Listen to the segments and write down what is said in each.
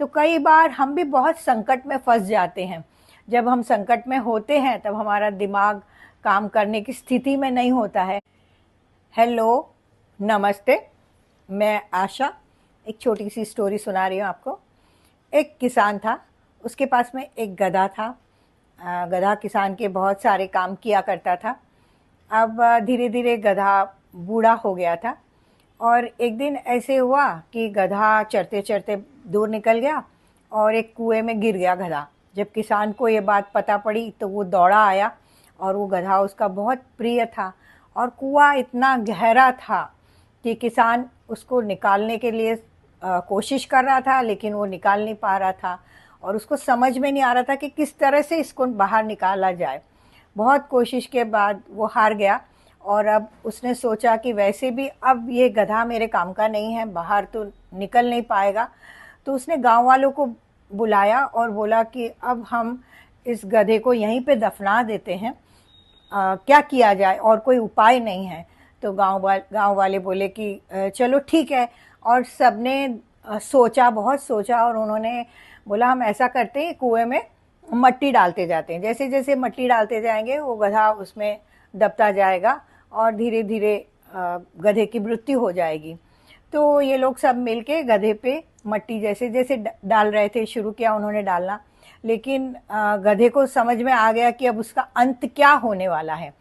तो कई बार हम भी बहुत संकट में फंस जाते हैं। जब हम संकट में होते हैं तब हमारा दिमाग काम करने की स्थिति में नहीं होता है। हेलो, नमस्ते, मैं आशा एक छोटी सी स्टोरी सुना रही हूँ आपको। एक किसान था, उसके पास में एक गधा था। गधा किसान के बहुत सारे काम किया करता था। अब धीरे धीरे गधा बूढ़ा हो गया था और एक दिन ऐसे हुआ कि गधा चरते चरते दूर निकल गया और एक कुएं में गिर गया गधा। जब किसान को ये बात पता पड़ी तो वो दौड़ा आया और वो गधा उसका बहुत प्रिय था और कुआं इतना गहरा था कि किसान उसको निकालने के लिए कोशिश कर रहा था, लेकिन वो निकाल नहीं पा रहा था और उसको समझ में नहीं आ रहा था कि किस तरह से इसको बाहर निकाला जाए। बहुत कोशिश के बाद वो हार गया और अब उसने सोचा कि वैसे भी अब ये गधा मेरे काम का नहीं है, बाहर तो निकल नहीं पाएगा। तो उसने गांव वालों को बुलाया और बोला कि अब हम इस गधे को यहीं पे दफना देते हैं, क्या किया जाए और कोई उपाय नहीं है। तो गांव वाले बोले कि चलो ठीक है। और सबने सोचा, बहुत सोचा और उन्होंने बोला हम ऐसा करते हैं, कुएं में मट्टी डालते जाते हैं, जैसे जैसे मट्टी डालते जाएंगे वो गधा उसमें दबता जाएगा और धीरे धीरे गधे की मृत्यु हो जाएगी। तो ये लोग सब मिलके गधे पे मट्टी जैसे जैसे डाल रहे थे, शुरू किया उन्होंने डालना। लेकिन गधे को समझ में आ गया कि अब उसका अंत क्या होने वाला है।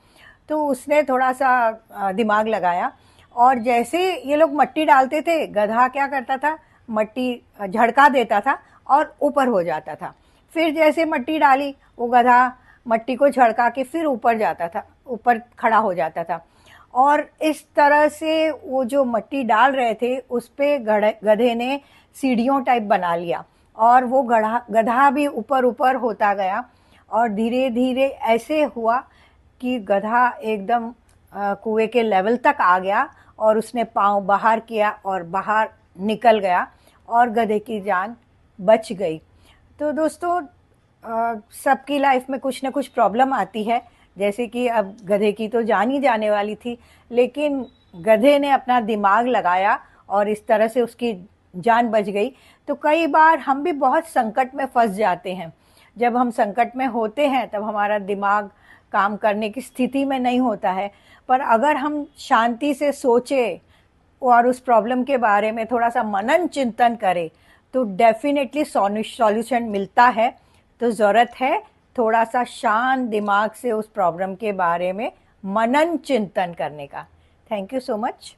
तो उसने थोड़ा सा दिमाग लगाया और जैसे ये लोग मट्टी डालते थे, गधा क्या करता था, मट्टी झड़का देता था और ऊपर हो जाता था। फिर जैसे मट्टी डाली, वो गधा मट्टी को झड़का के फिर ऊपर जाता था, ऊपर खड़ा हो जाता था। और इस तरह से वो जो मट्टी डाल रहे थे उस पे गधे ने सीढ़ियों टाइप बना लिया और वो गधा भी ऊपर ऊपर होता गया और धीरे धीरे ऐसे हुआ कि गधा एकदम कुएं के लेवल तक आ गया और उसने पाँव बाहर किया और बाहर निकल गया और गधे की जान बच गई। तो दोस्तों, सबकी लाइफ में कुछ ना कुछ प्रॉब्लम आती है। जैसे कि अब गधे की तो जान ही जाने वाली थी, लेकिन गधे ने अपना दिमाग लगाया और इस तरह से उसकी जान बच गई। तो कई बार हम भी बहुत संकट में फंस जाते हैं। जब हम संकट में होते हैं तब हमारा दिमाग काम करने की स्थिति में नहीं होता है। पर अगर हम शांति से सोचें और उस प्रॉब्लम के बारे में थोड़ा सा मनन चिंतन करें तो डेफिनेटली सॉल्यूशन मिलता है। तो ज़रूरत है थोड़ा सा शांत दिमाग से उस प्रॉब्लम के बारे में मनन चिंतन करने का। Thank you so much.